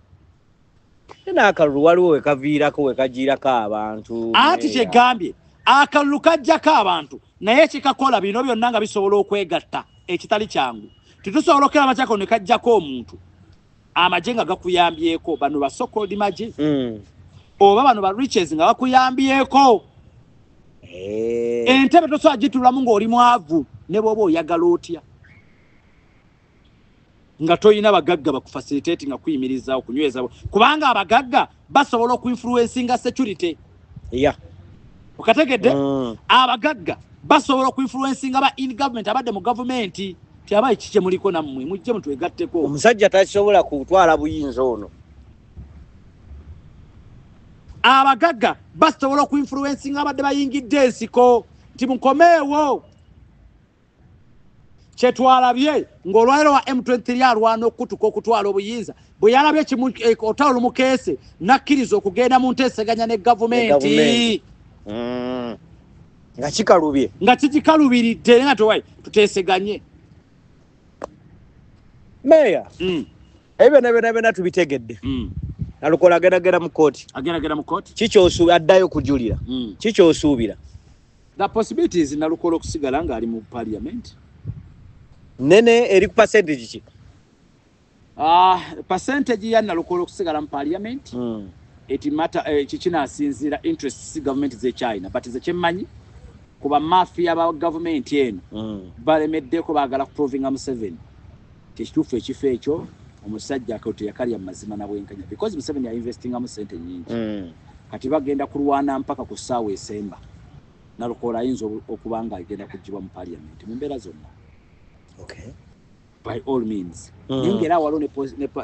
n'akalulu waliwo wekaviirako wekagiirako abantu ati kyegambye akalulu kajjako abantu naye kikakola bino byonna nga bisobola okwegatta ekitali kyangu titusobola okera amakyako ne kajjako omuntu amaje nga gakuyambyeko bano ba so-called maje oba bano ba riches nga bakuyambyeko entebe tosobola gitulamu ng'oli mwavu ne bw'oba oyagala otya nga toyina bagagga bakufacilitate nga kuyimiriza okunyweza kubanga abagagga basobola okuinfluencinga security okategedde abagagga basobola okuinfluencinga ba in government abadde mu gavumenti tiabaye kike muliko nammwe mujje mutwegatteko omusajja tasobola kutwala buyinza ono abagagga basobola okuinfluencinga abadde bayingidde ensiko nti mukomeewo kyetwalabye ng'olwaliro wa M23 alwana okutuka okutwala obuyinza bwe yalabye otalo lumukeese nakkiriza okugenda mu nteeseganya ne gavumenti nga kikalubye nga kikikalubiridde nga towayi tuteeseganye meya ebyo tubitegedde nalukola ageragera mu kooti kikyosuubira addayo kujulira kikyosuubira the possibilities nalukola okusigala ng'ali mu parliament nene eri ku percentage ki percentage ya nalukola okusigala mu parliament it matter kikinasinzira interests government ze China but ze kyemmanyi kuba mafia ba government eno balemeddeko baagala kuprovinga Museveni tekituufu ekifo ekyo omusajja akote yakalya mazima na bwenkanya because Museveni ya investinga mu sente nyingi kati bagenda kulwana mpaka ku ssaawa esemba Nalukoola ayinza okuba nga agenda kugibwa mu parliament mu mbeera zonna. Okay. By all means. Naye era waliwo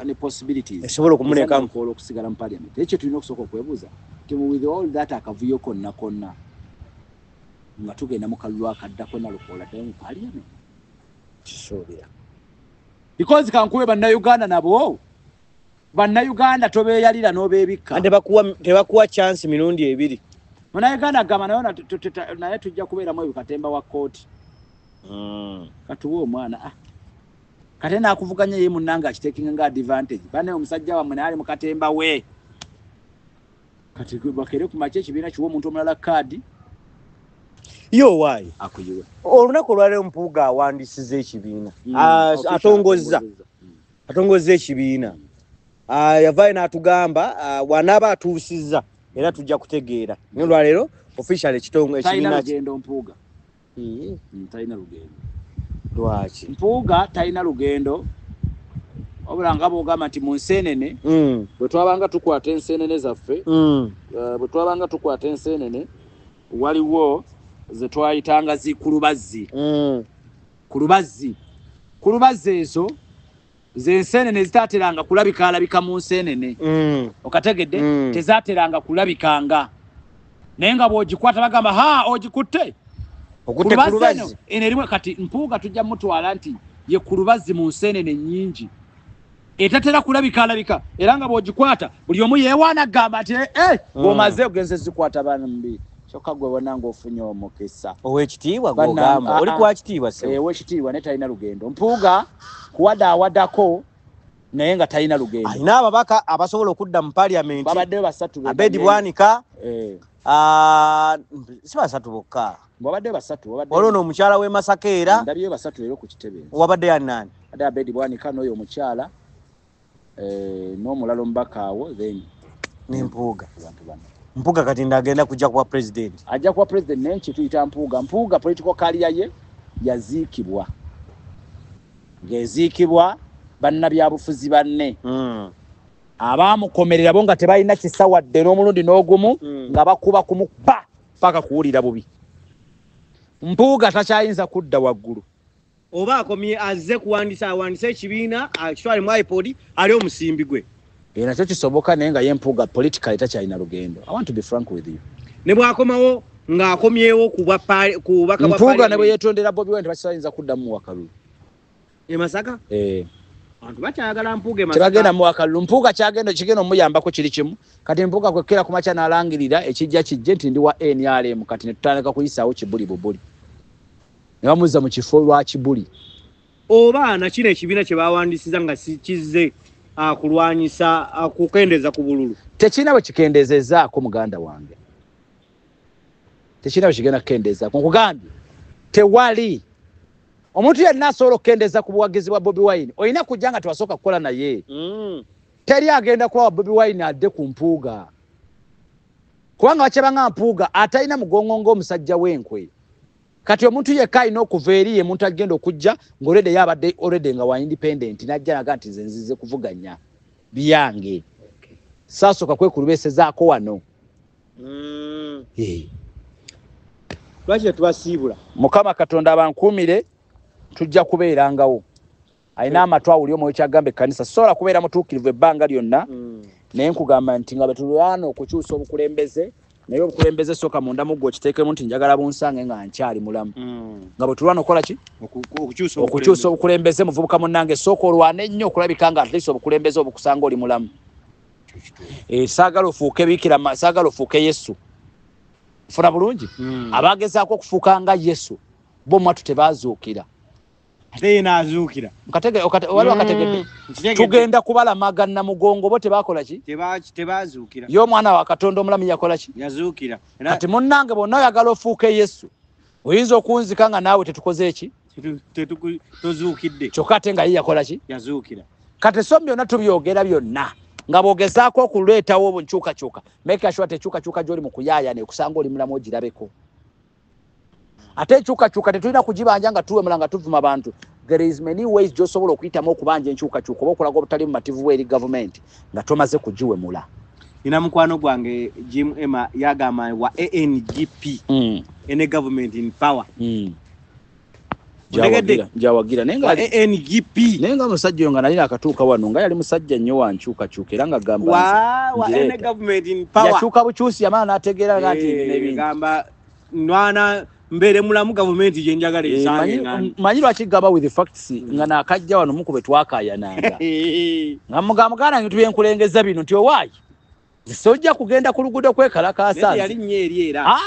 ne possibilities esobola okumuneka Nalukoola okusigala mu parliament. Ekyo tulina okusooka okwebuuza nti with all that akavuyo konna nga tugenda mu kalulu akaddako Nalukoola ddayo mu parliament. Kisoobera. Because kankube bannayuganda nabo bannayuganda tobeeyalira n'obeebikka. Tebakuwa chance mirundi ebiri. Munnayuganda agamba naye tujja kubeeramu ebyo katemba wa kkooti. Katuwa omwana kate naakuvuganya ye munnanga akiteekinga nga advantage. Bane omusajja wammwe naali mu katemba we. Kati bakere ku makya ekibiina kiwa omuntu omulala kaadi. Yo waayi. Akuyiwe. Olunaku olwaleero Mpuuga awandiisiza ekibiina. Atongozza ekibiina. Yavaayo n'atugamba wanaaba atuusizza era tujja kutegeera. Naye olwaleero official ekibiina talina lugendo Mpuuga. Talina lugendo. Lwaki? Mpuuga talina lugendo. Wabula nga bw'ogamba nti mu nseenene bwe twabanga tukwata enseenene zaffe waliwo ze twayitanga zikulubazzi. Kulubazzi ezo z'enseenene zitaateranga kulabika mu nseenene. Okategedde? Tezaateranga kulabikanga. Naye nga bw'ogikwata bagamba ogikutte. Kulubazzi eno erimu kati Mpuuga tujja mutwala nti ye kulubazzi mu nseenene nnyingi. Etatera kulabika era nga bw'ogikwata buli omu yeewaana agamba nti bw'omaze ogenze zikwata bana mbi. Kyokka gwe wonna ng'ofunye omukisa. Ow'ekitiibwa gw'ogamba oli kwa kitiibwa se. Ow'ekitiibwa naye talina lugendo. Mpuuga kuwadaawadako naye nga talina lugendo. Alina ababaka abasobola okudda mu parliament. Babaddeyo basatu. Abedi Bwanika. Si basatu bokka. Babaddeyo basatu. Waliwo n'omukyala w'e Masakeera. Ndabyeyo basatu leero ku kitebe. Wabadde yannaani? Badde Abedi Bwanika n'oyo omukyala n'omulala omubaka awo then n'Empuuga. Mpuuga kati ndagenda kujja kuwa president. Ajja kuwa president naye kituyita Mpuuga. Mpuuga political career ye yaziikibwa. Ng'eziikibwa bannabyabufuzi banne. Abaamukomerera bo nga tebalina kisa wadde n'omulundi n'ogumu nga bakuba kumuppa paka kuwulira bubi. Mpuuga takyayinza kudda waggulu. Oba akomye azze kuwandisa ekibiina akitwale mu iPod ali omusimbi gwe. Nakyo kisoboka naye nga ye Mpuuga politically takyalina lugendo. I want to be frank with you. Ne bw'akomawo ng'akomyewo ku bubaka bwa Mpuuga ne bwe yeetondera Bobi Wine tebakyayinza kuddamu wakalulu. E Masaka? Abantu bakyagala Mpuuga e Masaka. Tebagenda mu wakalulu. Mpuuga kigenda omuyambako kiri kimu. Kati Mpuuga kwekera ku makya n'alangirira ekijja kijje nti ndi wa NRM kati ne tutandika kuyisaawo kibuli bubuli. Ne bamuzza mu kifo lwa kibuli. Oba nakino ekibiina kye baawandisiza nga kizze kulwanyisa kukendeeza ku bululu. Tekina bwe kikendeezezaako muganda wange. Tekina bwe kigenda kukendeezaako. Nkugambye tewali omuntu yenna asobola okukendeeza ku buwagizi bwa Bobi Wine. Olina kujja nga tewasooka kukola naye. Teri agenda kuwa Bobi Wine adde ku Mpuuga. Kubanga bakyebanga Mpuuga atalina mugongo ng'omusajja w'enkwe. Kati omuntu yekka alina okuva eri ye muntu agenda okujja ng'olede yabadde already nga wa independent n'ajja naga nti nze nzize kuvuganya byange. Saasooka kwekulubeesezaako wano. Lwaki tubasiibula? Mukama Katonda abankuumire tujja kubeerangawo. Alina amatu awulira omwoyo kyagamba ekkanisa. Sobola kubeera mutuukirivu ebbanga lyonna. Naye nkugamba nti nga betulwana okukyusa obukulembeze naye obukulembeze sooka munda muggo okiteekemu nti njagala bunsange nga nkyali mulamu. Nga bwe tulwana okukola ki? Okukyusa obukulembeze muvubuka munnange sooka olwane ennyo okulabika nga at least obukulembeze obukusanga oli mulamu. Saagala ofuuke Bikira, saagala ofuuke Yesu. Funa bulungi? Abagezaako okufuuka nga Yesu bo mwatu tebaazuukira. Ate ye n'azuukira. Waliwo akategedde. Tugenda kubalamaga Namugongo bo tebaakola ki? Tebaazuukira. Ye omwana wa Katonda omulamu yakola ki? Yazuukira. Kati munnange bonna oyagala ofuuke Yesu. Oyinza okunzika nga naawe tetukoze eki? Tozuukidde. Kyokka ate nga ye yakola ki? Yazuukira. Kati so byonna tubyogera byonna. Nga bwogezaako okuleetawo obunkyukakyuka. Make sure tekyukakyuka gy'oli mu kuyaayana ekusanga oli mulamu ogirabeko. Ate enkyukakyuka tetulina kugibanja nga tuwemula nga tuvuma abantu. There is many ways gy'osobola okuyitamu okubanja enkyukakyuka oba okulaga obutali bumativu eri government nga tomaze kugiwemula. ina mukwano gwange Jim Emma yagama wa ANGP ene government in power jawagira nenga ANGP nenga musajja yonga nalina akatuuka wano nga yali musajja nnyo wanchuka era nga gamba wa ene government in power yachuka buchusi amana nategeera nti nebintu gamba nwana mbere mulamu government je njagala isange manyi lwakigamba with the facts nga nakajja wano mukube twakayananga nga mugambana nti byenkulengeza bino nti owaayi sojja kugenda ku luguudo kwekalakaasa yali nyeeri era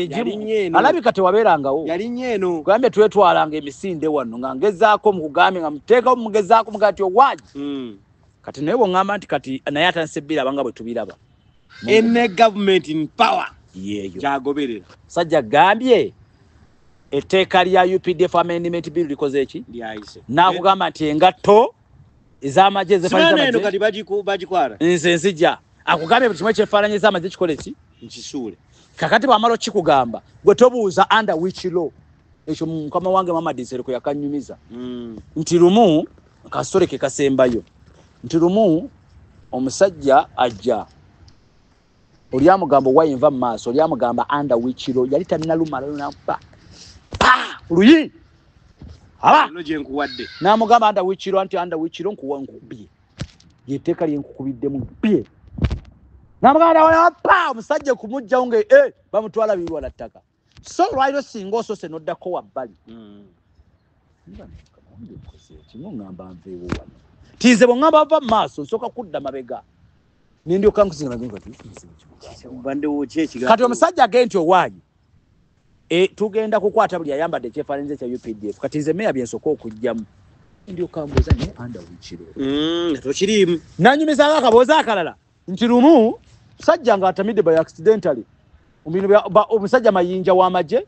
yali nyeeno alabika tewabeerangawo yali nyeeno gambe twetwalanga emisinde wano nga ngezaako mukugambe nga muteekawo mugezaako mugati owaayi kati naye bw'oŋŋamba nti kati naye atansebbiira abanga bwe tubiraba ene government in power yeeyo kyagoberera sajja gambye etteeka lya UPDF amendment bill likoze eki n'akugamba nti engatto ez'amagye zefaanyi kati bagikwala nze nzija akugambye buli kimu ekyefaananyi ez'amagye kikole ki nkisuule kakati bw'amala okikugamba gwe tobuuza under which law ekyo mukama wange Mama Disereko yakanyumiza nti lumu kasitole ke kasembayo nti lumu omusajja ajja oli amugamba wayinva mu maaso oli amugamba under which law yali tannalumalayo nampa luyi aba noje nkuwadde namugamba under which law anti under which law nkuwankubye yeteeka lyenkukubidde bye namugamba wapa omusajja kumujjawo nge bamutwala birwa na ttaka so lwaliro singa osose noddako wabbali kino ngamba nveewo wano tinze bw'oŋŋamba bava mu maaso nsooka kudda mabega nindyoka nkusinga kati omusajja agende nti owaayi tugenda kukwata buli ayambadde ekyefaananyize kya UPDF kati nze meya byensooka okujjamu ndyoka mbuuza naye anda wikiro tokiriimu nanyumizanga akabooza akalala nti lumu musajja nga atamidde by accidentally omusajja mayinja w'amagye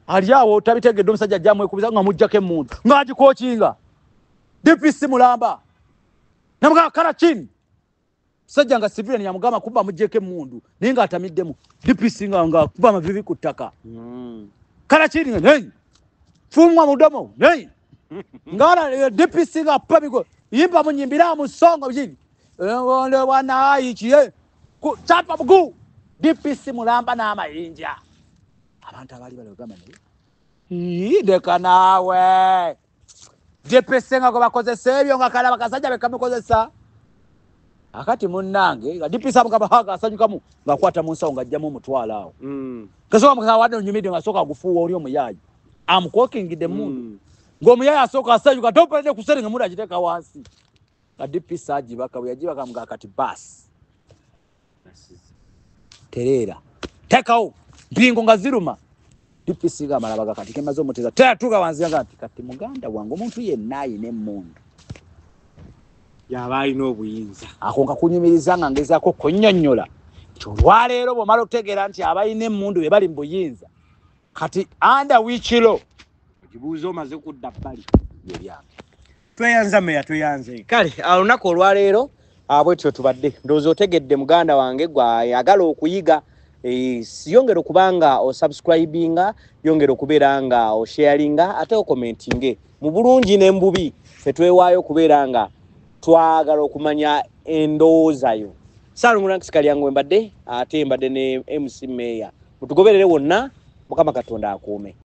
ali awo tabitegedde omusajja ajja amwekubiza nga mujjako emmundu ng'agikookinga DPC mulamba namugamba kala chini musajja nga civilian yamugamba kuba mujjeko emmundu naye nga atamiddemu DPC nga kuba amavivi ku ttaka kala chini hey fumwa mudomo hey ngana DPC nga pabigo yimba munyimbira mu songo biji ngone wana ayikiye chapa bugu DPC mulamba n'amayinja abantu abali balogama naye ndeka naawe DPC nga bakozesa ebyo nga kala bakasajja bekamukozesa akati munnange nga DPC amugamba haga asanyukamu ngakwata mu nsawo ng'ajjamu omutwala awo kasoka mukasa wadde onyumidde nga asooka agufuuwa oli omuyaayi amukookingidde mundu ng'omuyaayi asooka asanyuka tompalede ku seringa mundu agiteeka wansi nga DPC agibaka bwe yagibaka mugaa kati baasi tereera tekawo mpingo nga ziruma DPC nga amalabaga kati kemaze omuteza teatuuka wansi nga nti kati muganda wange omuntu yenna ayina emmundu yaba alina obuyinza ako nga kunyumiriza nga ngezaako kunnyonnyola nti olwaleero bw'omala okutegeera nti abalina emmundu be bali mu buyinza kati anda wiikiro ekibuuzo omaze kudda bbali yebyange tweyanza meya tweyanze kale olunaku olwaleero bwetyo tubadde ndowooza otegedde muganda wange gwayagala okuyiga yongera okubanga osubscribinga yongera okubeera nga osharinga ate okomentinge mu bulungi n'embubi ffe twewaayo okubeera nga twagala okumanya endowooza yo Saalongo mbadde ate mbadde ne MC Meya mutugoberere wonna Mukama Katonda akuume.